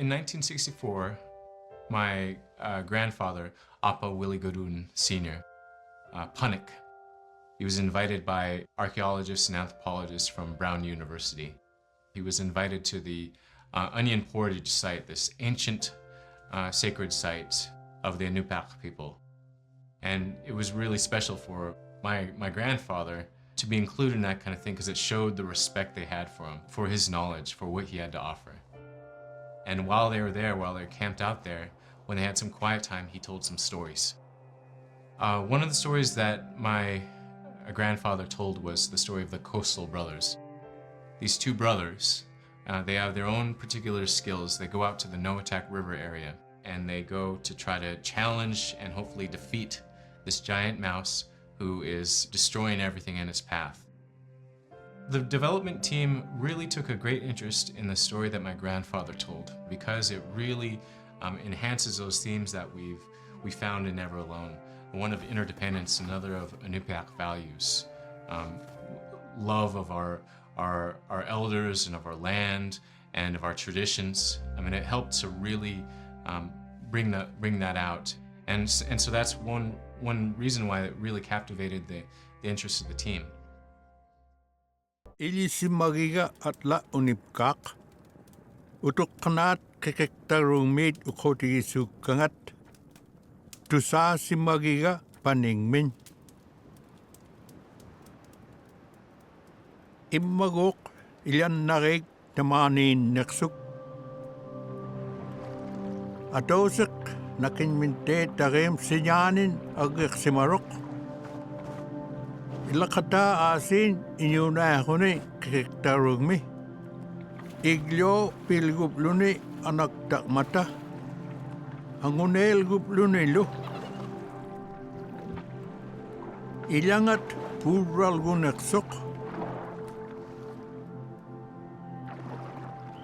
In 1964, my grandfather, Appa Willie Godun Sr., Punnik, he was invited by archaeologists and anthropologists from Brown University. He was invited to the Onion Portage site, this ancient sacred site of the Inupiaq people. And it was really special for my grandfather to be included in that kind of thing because it showed the respect they had for him, for his knowledge, for what he had to offer. And while they were there, while they were camped out there, when they had some quiet time, he told some stories. One of the stories that my grandfather told was the story of the Coastal Brothers. These two brothers, they have their own particular skills. They go out to the Noatak River area and they go to try to challenge and hopefully defeat this giant mouse who is destroying everything in its path. The development team really took a great interest in the story that my grandfather told because it really enhances those themes that we found in Never Alone. One of interdependence, another of Inupiaq values, love of our elders and of our land and of our traditions. I mean, it helped to really bring that out, and so that's one reason why it really captivated the interest of the team. Ilisimagiga atla Unipkaq utukkanat kekektarumit ukotigisukkangat tusa simagiga paningmin immagok ilan narig tamanin neksuk atosik nakinminte tagim sinyanin agik simarok ilakata asin inyuna huni kekektarugmi iglo pilgupluni anak takmata angunel gupluni lu ilangat pural guneksok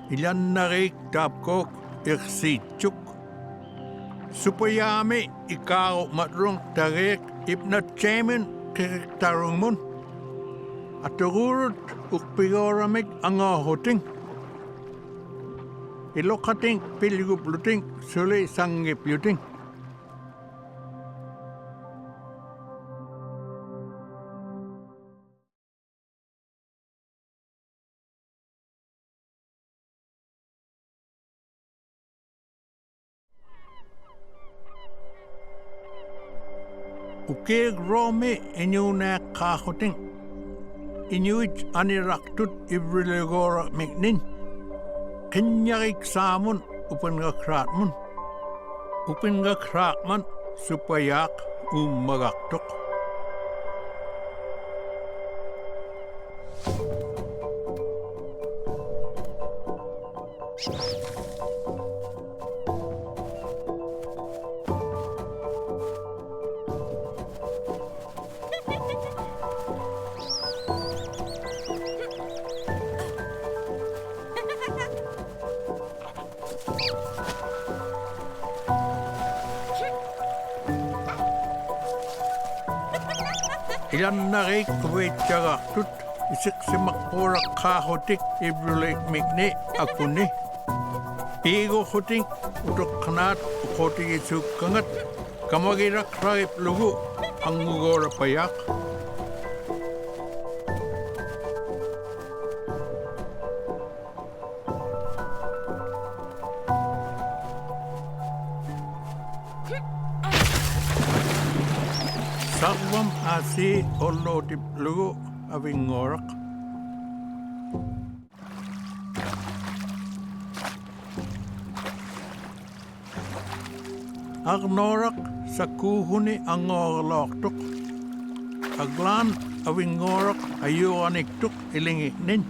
ilan narik tapkok iksitsuk supayami ikaw matrong tarik ipnat chemen kekektarungmun atugurut ukpigoramig angahoting ilokating pilgupluting suli sanggipyuting ukeg rome inyuna kahoting inuit aniraktut ivrilegora mignin kinyarik samun upengakratmun upengakratman supayak umagaktok ilan narik kuwetjagaktut isik simakura kahotik ibrulek mikne akuni igo hoting utukkanat ukotigisukkangat kamagirak raip lugu angugora payak Sarvam asi ollo tiplugu avingorak. Agnorak sakuhuni angorloktuk. Aglan avingorak ayuaniktuk ilingiknin.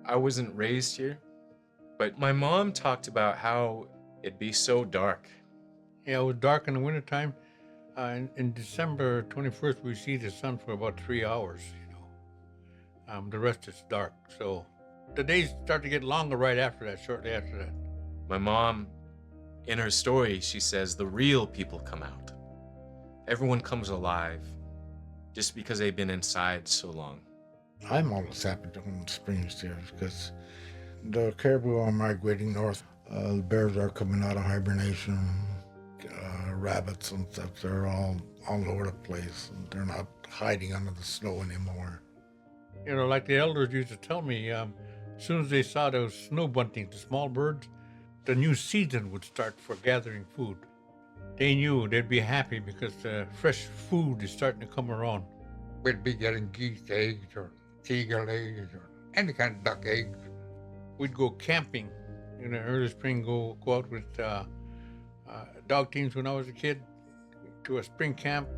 I wasn't raised here, but my mom talked about how it'd be so dark. Yeah, it was dark in the wintertime. In December 21st, we see the sun for about 3 hours, the rest is dark. So the days start to get longer right after that, shortly after that. My mom, in her story, she says the real people come out. Everyone comes alive just because they've been inside so long. I'm always happy when spring's here because the caribou are migrating north. The bears are coming out of hibernation. Rabbits and stuff, they're all over the place. And they're not hiding under the snow anymore. Like the elders used to tell me, as soon as they saw those snow buntings, the small birds, the new season would start for gathering food. They knew they'd be happy because fresh food is starting to come around. We'd be getting geese eggs or seagull eggs or any kind of duck eggs. We'd go camping in the early spring, go out with dog teams when I was a kid to a spring camp,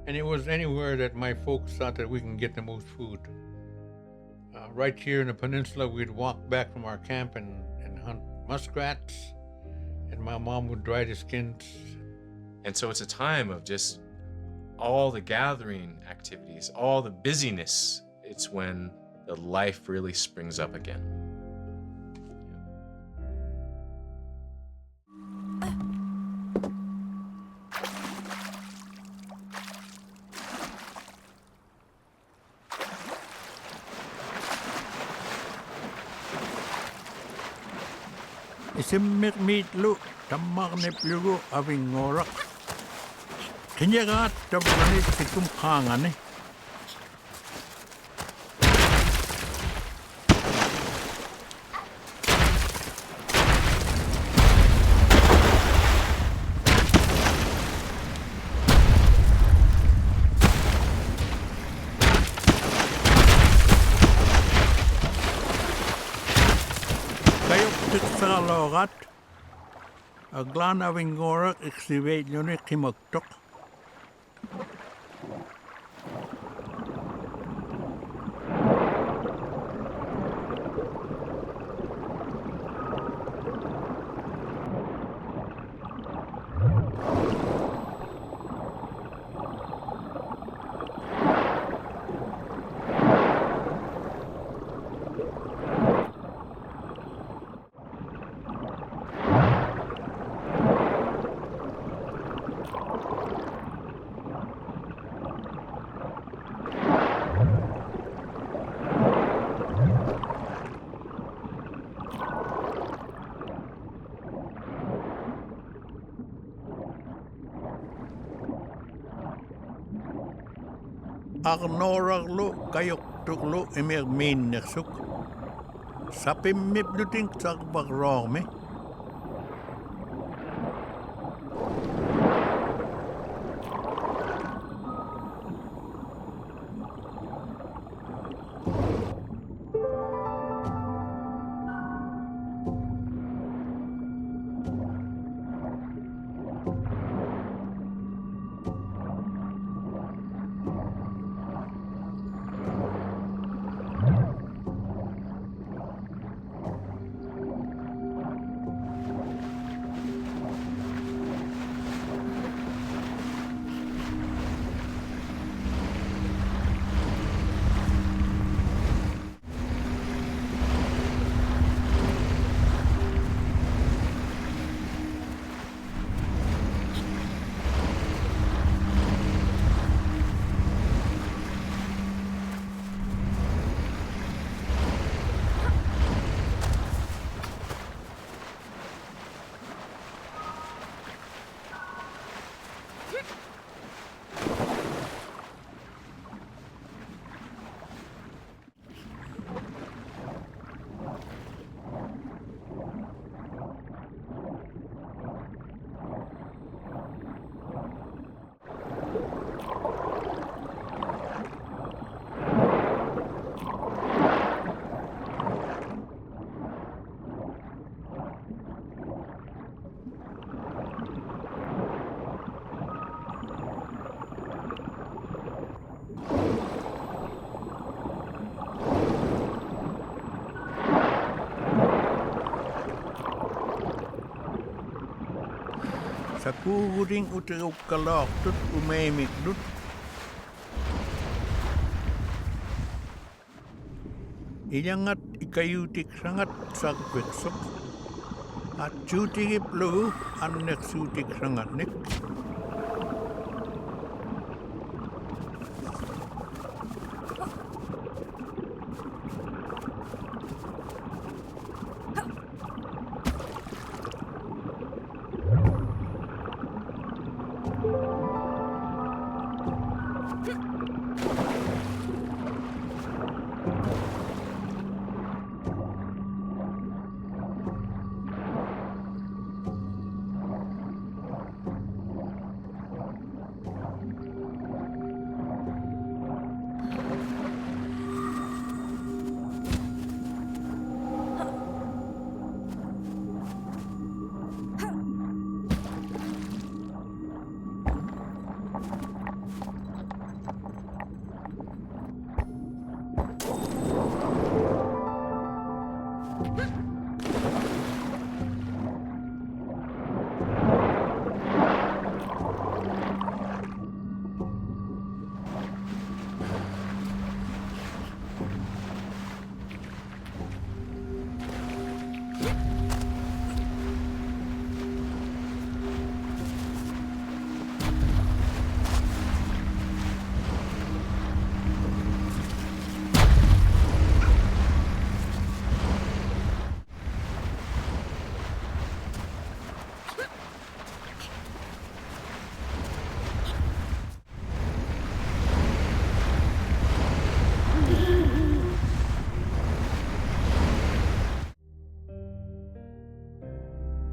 and it was anywhere that my folks thought that we can get the most food. Right here in the peninsula, we'd walk back from our camp and hunt muskrats, and my mom would dry the skins. And so it's a time of just all the gathering activities, all the busyness. It's when the life really springs up again. Isimmik miitlu tammarnip lugu avingoraq. Kinyagaat tabranit sikum kaangani. Logat, aglan avingoraq exivate yoni kimoktok. Agnoraglu kayoktuklu emermin nersuk. Sapim mipluting sakbagrome. Sakuring utiruk kalok tut umemik dut. Iyangat ikayutik sangat sagpeksok. At sutikip lu anek sutik sangat nik.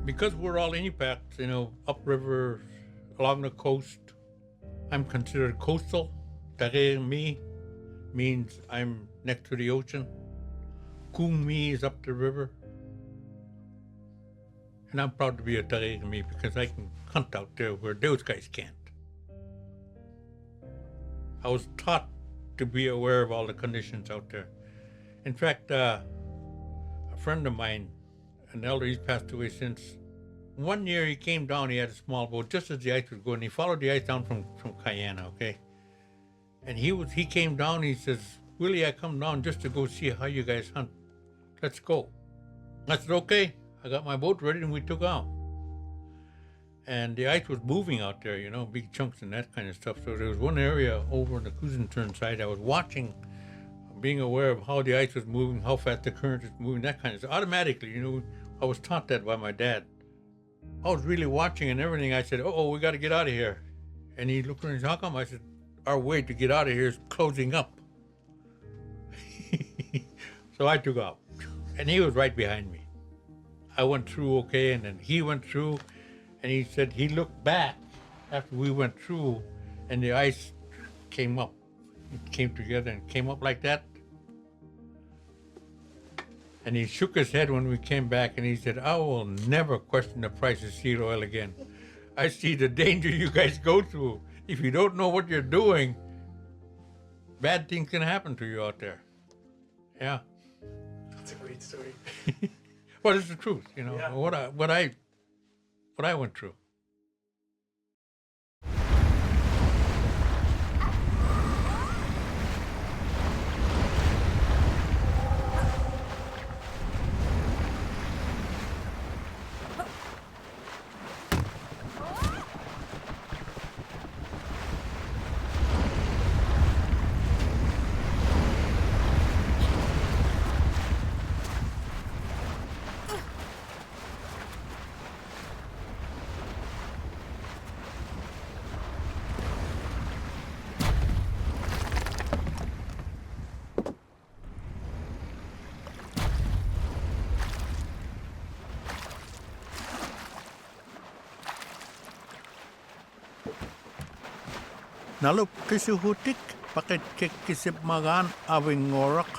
Because we're all Inipats, upriver, along the coast, I'm considered coastal. Tarir mi means I'm next to the ocean. Kum mi is up the river. And I'm proud to be a Tarir mi because I can hunt out there where those guys can't. I was taught to be aware of all the conditions out there. In fact, a friend of mine, an elder, he's passed away since. One year he came down, he had a small boat, just as the ice was going. He followed the ice down from Cayenne, okay? And he came down, he says, Willie, I come down just to go see how you guys hunt. Let's go. I said, okay. I got my boat ready and we took out. And the ice was moving out there, big chunks and that kind of stuff. So there was one area over on the Kuzentern side I was watching, being aware of how the ice was moving, how fast the current was moving, that kind of stuff. Automatically, I was taught that by my dad. I was really watching and everything. I said, we got to get out of here. And he looked around and said, how come? I said, our way to get out of here is closing up. So I took off. And he was right behind me. I went through okay, and then he went through, and he said he looked back after we went through, and the ice came up. It came together and came up like that. And he shook his head when we came back, and he said, I will never question the price of seed oil again. I see the danger you guys go through. If you don't know what you're doing, bad things can happen to you out there. Yeah. That's a great story. Well, it's the truth, Yeah. what I went through. Naluk kisuhutik paket kisip magan awing ngorak.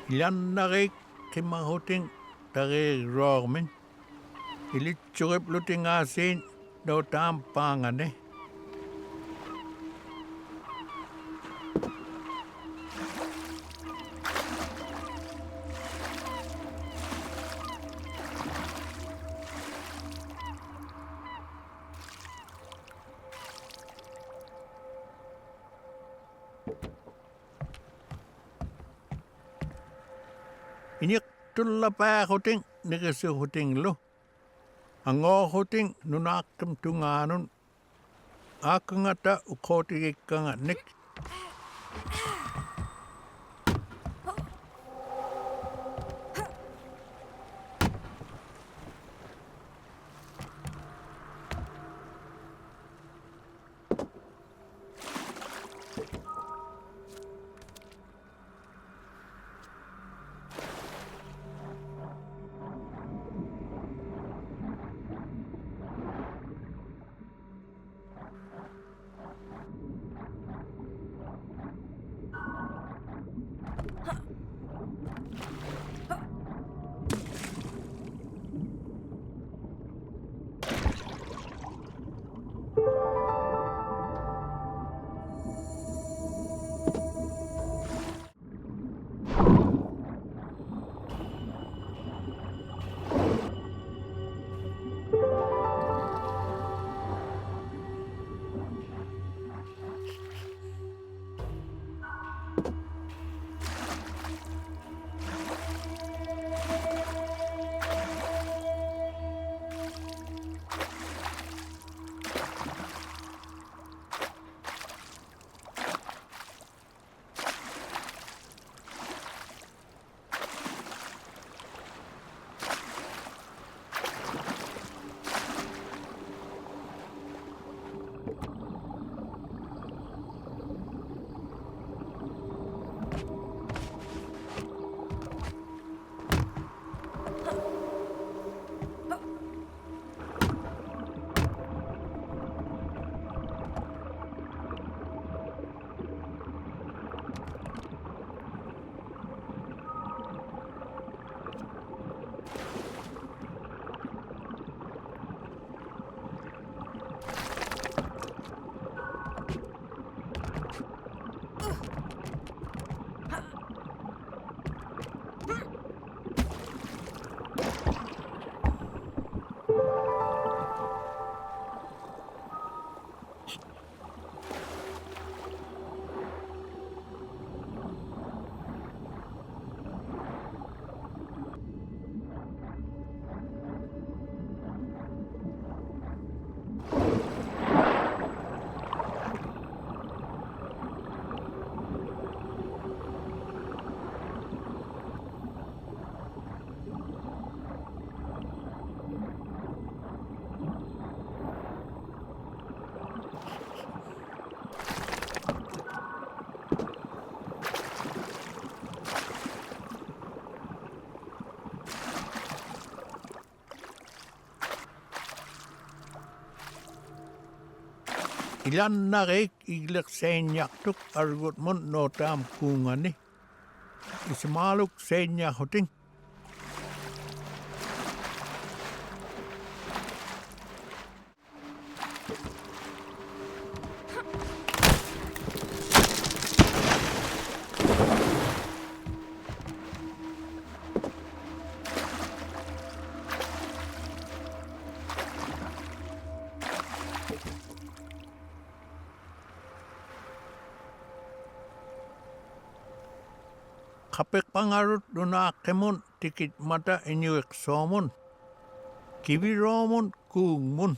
Yan narik kimahuting tari rormin. Ilit churip luting asin daw tampangan eh. Inik tulla päähuting nikisuhuting lu. Angohuting nunakam tunganun. Akangata ukotikikanga nik. Ilan na reik iglek senjaktuk argut mun notam kungani. Ismaluk senjahuting. Kapek pangarut dunakemun tikit mata inyuek somun. Kiviromun kungmun.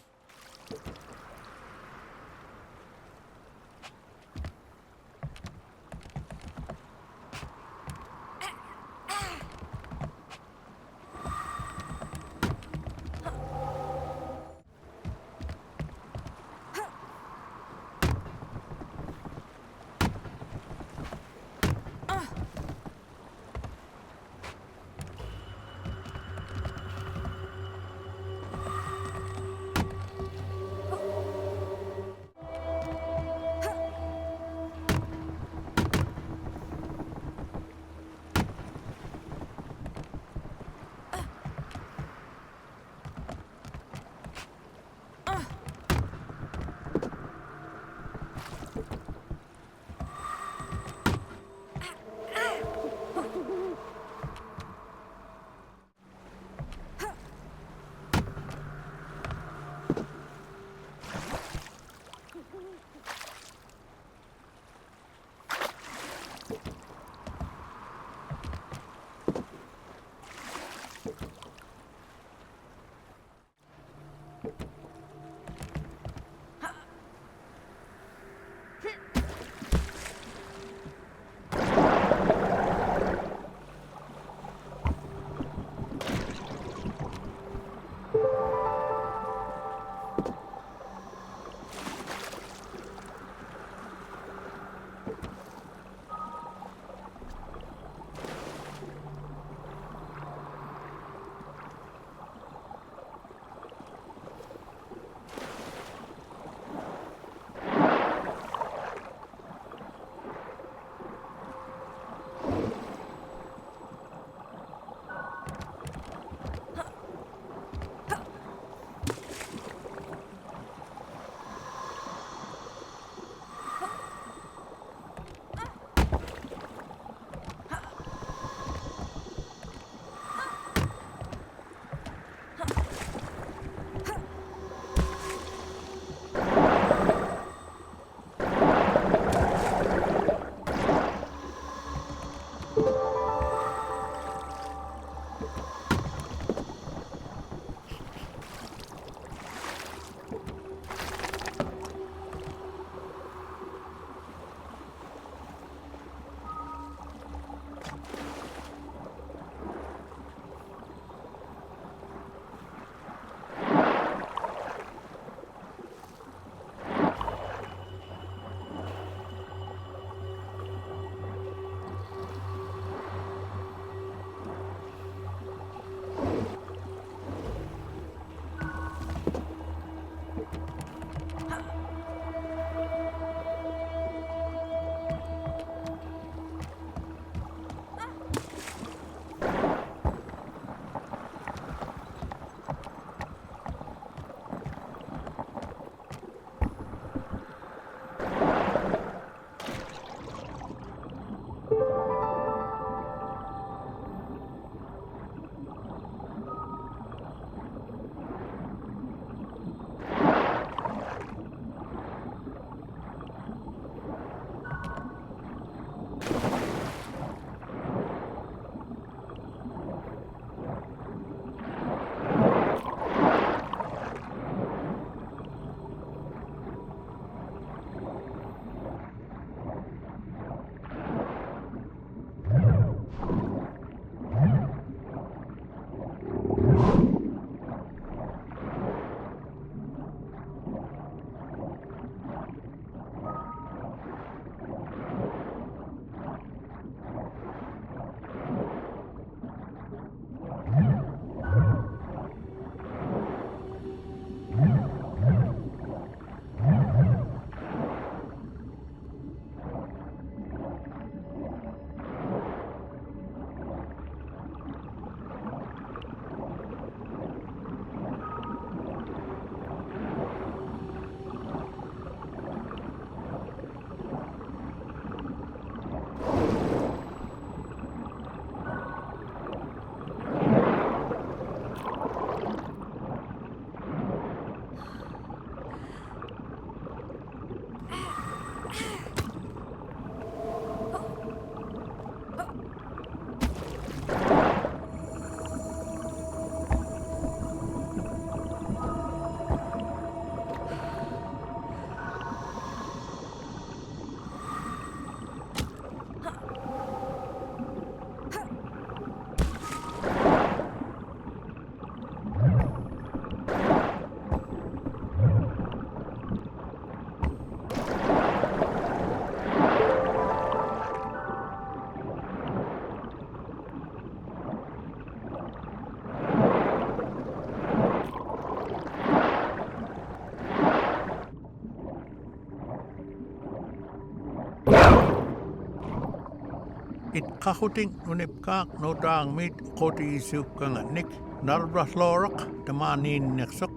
It kahuting unipkak no dang mit koti isukang nik narvaslorak tamanin neksok.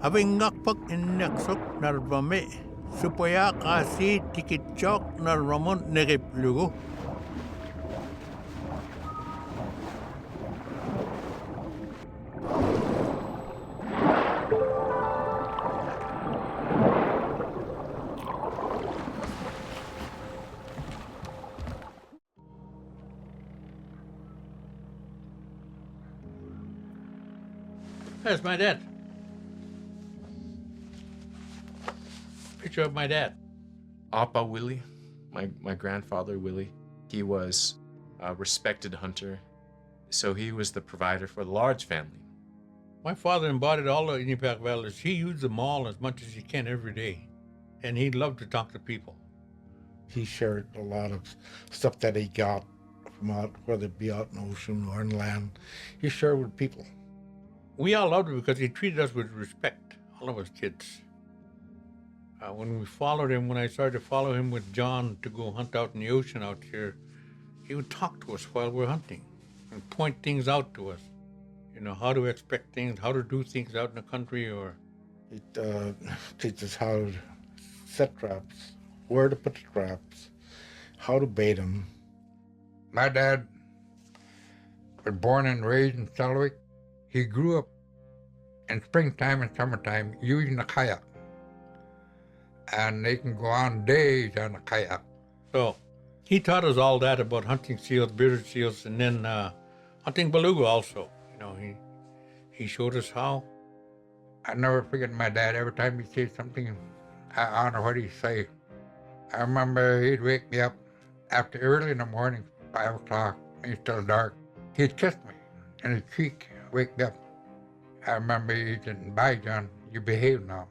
Avingakpak in neksok narvame supaya kasi tikitchok narvamon negip lugu. There's my dad. Picture of my dad. Appa Willie, my grandfather Willie, he was a respected hunter, so he was the provider for the large family. My father embodied all the Inupiaq values. He used them all as much as he can every day. And he loved to talk to people. He shared a lot of stuff that he got from out, whether it be out in the ocean or in land. He shared with people. We all loved him because he treated us with respect, all of us kids. When we followed him, when I started to follow him with John to go hunt out in the ocean out here, he would talk to us while we're hunting and point things out to us. You know, how to expect things, how to do things out in the country, or It teaches how to set traps, where to put the traps, how to bait them. My dad was born and raised in Selwick. He grew up in springtime and summertime using a kayak. And they can go on days on a kayak. so. He taught us all that about hunting seals, bearded seals, and then hunting beluga also. You know, he showed us how. I never forget my dad. Every time he'd say something, I honor what he'd say. I remember he'd wake me up after early in the morning, 5 o'clock, when it's still dark. He'd kiss me in his cheek, wake me up. I remember he said, "Bye, John, you behave now."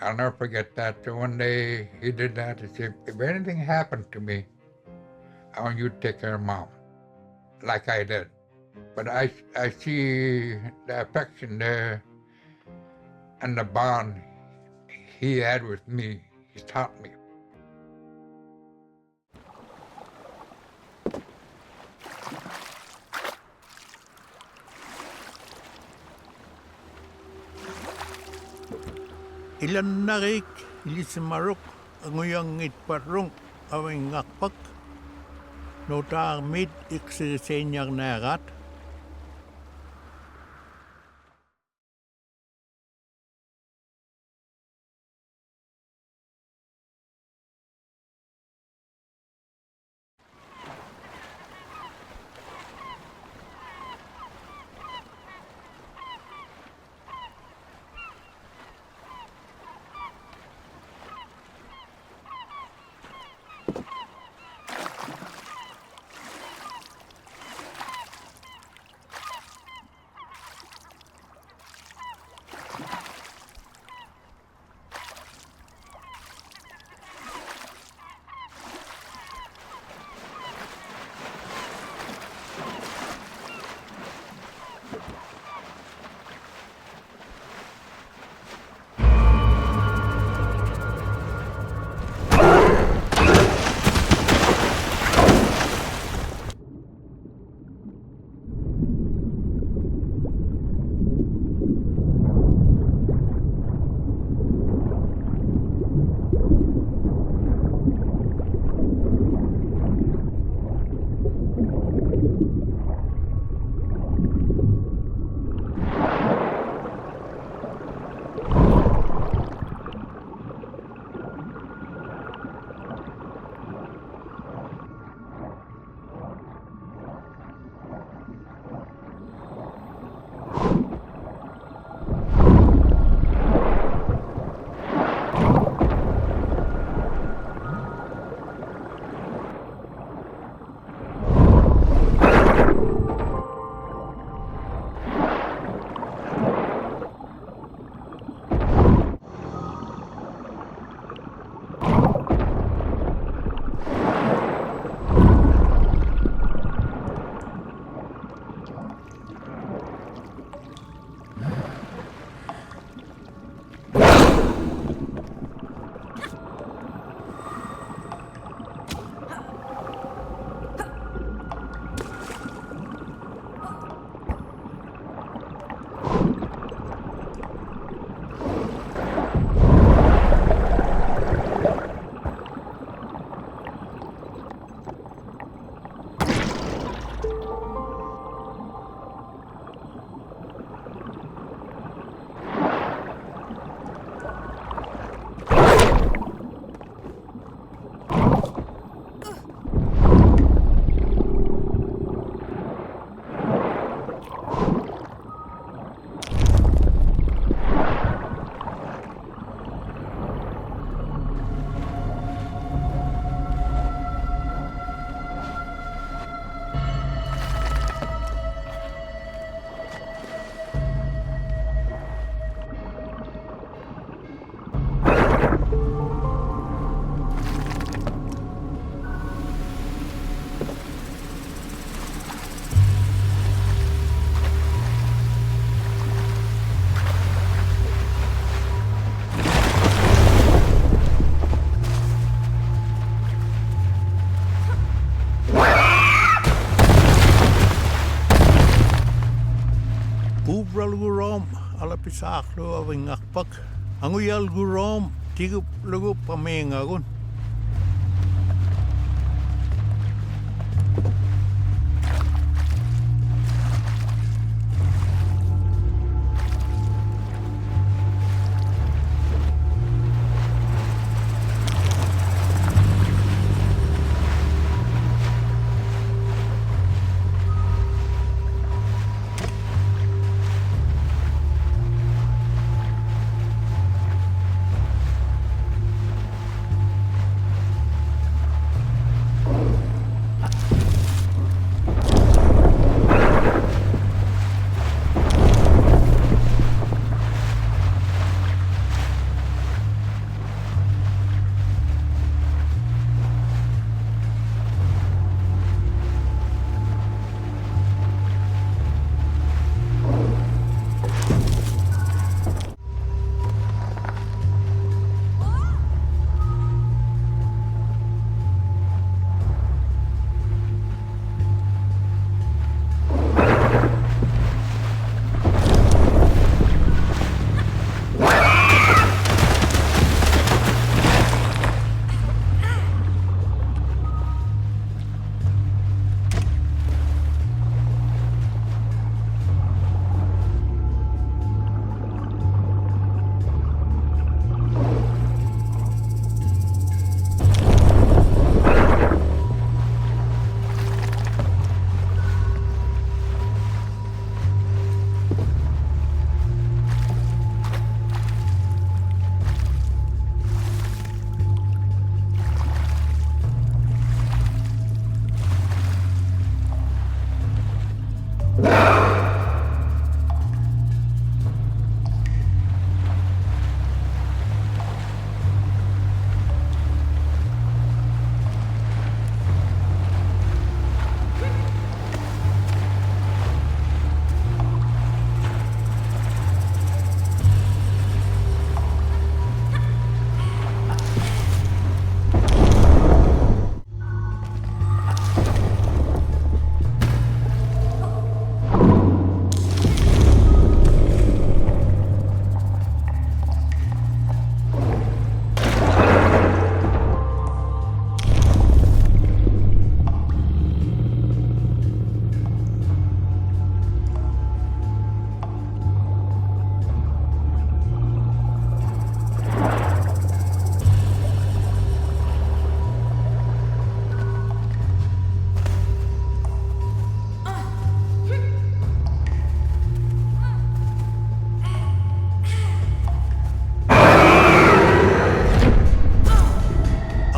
I'll never forget that. So one day he did that. He said, "If anything happened to me, I want you to take care of Mom," like I did. But I see the affection there and the bond he had with me. He taught me. Ilan narik, ilisamarok, anguyang itparong, awing ngakpak, notar mid iksisenyang narat. gurom alapisaklo awing akpak. Anguyal gurom tigup lugup pamengagun.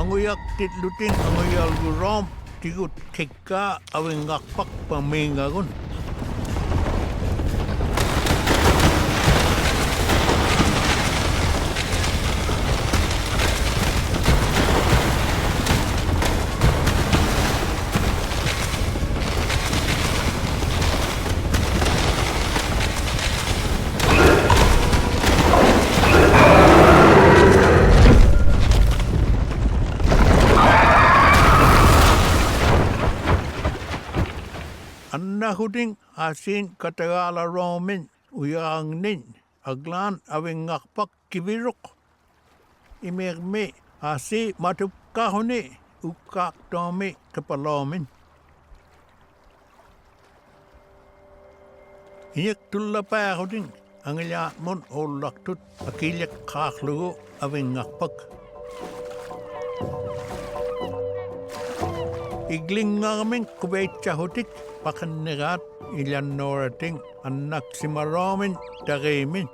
Anguyak titlutin anguyal gurom tigut keka awing ngakpak pamengagun. Huding asin katagala romin uyang nin aglan awing ngakpak kivirok imerme asi matup kahone ukak tome kapalomin iyak tulla pa huding angilya mon olaktut akilyak kaklugo awing ngakpak igling ngamin kubait chahutik pakan negat ilan norating anak si maraming darimin.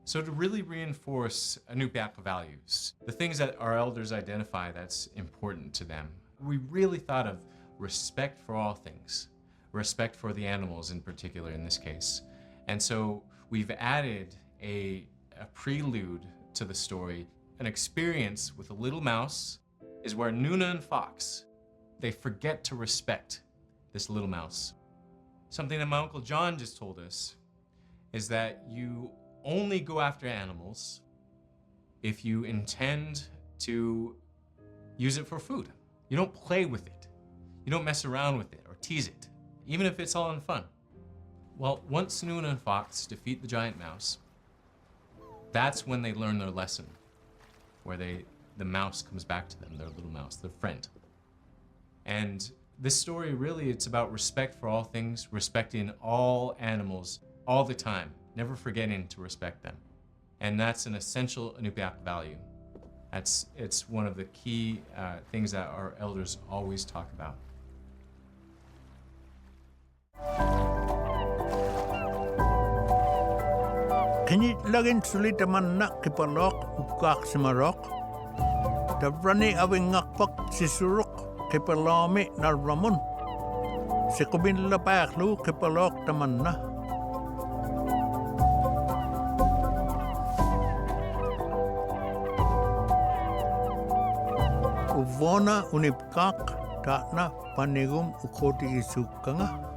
So to really reinforce Inupiaq values, the things that our elders identify that's important to them, we really thought of respect for all things, respect for the animals in particular in this case. And so we've added a prelude to the story. An experience with a little mouse is where Nuna and Fox, they forget to respect this little mouse. Something that my Uncle John just told us is that you only go after animals if you intend to use it for food. You don't play with it. You don't mess around with it or tease it, even if it's all in fun. Well, once Snoon and Fox defeat the giant mouse, that's when they learn their lesson, where the mouse comes back to them, their little mouse, their friend. And this story really, it's about respect for all things, respecting all animals all the time, never forgetting to respect them. And that's an essential Inupiaq value. It's one of the key things that our elders always talk about. Kinit lagin sulit man nak kipalok ukak simarok. Dabrani awing ngakpak sisurok kipalami narramon. Sikubin lapak lu kipalok taman na. Uvona unipkak takna panigum ukoti isukanga.